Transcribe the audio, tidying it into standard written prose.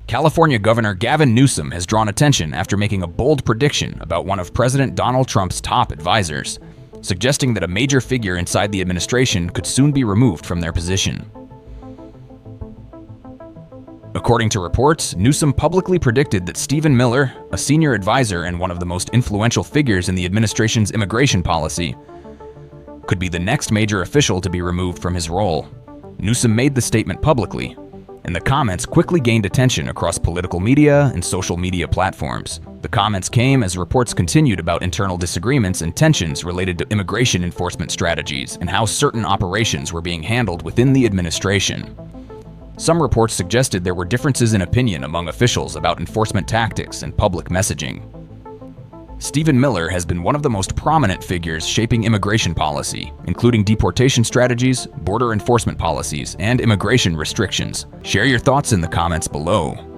California Governor Gavin Newsom has drawn attention after making a bold prediction about one of President Donald Trump's top advisors, suggesting that a major figure inside the administration could soon be removed from their position. According to reports, Newsom publicly predicted that Stephen Miller, a senior advisor and one of the most influential figures in the administration's immigration policy, could be the next major official to be removed from his role. Newsom made the statement publicly, and the comments quickly gained attention across political media and social media platforms. The comments came as reports continued about internal disagreements and tensions related to immigration enforcement strategies and how certain operations were being handled within the administration. Some reports suggested there were differences in opinion among officials about enforcement tactics and public messaging. Stephen Miller has been one of the most prominent figures shaping immigration policy, including deportation strategies, border enforcement policies, and immigration restrictions. Share your thoughts in the comments below.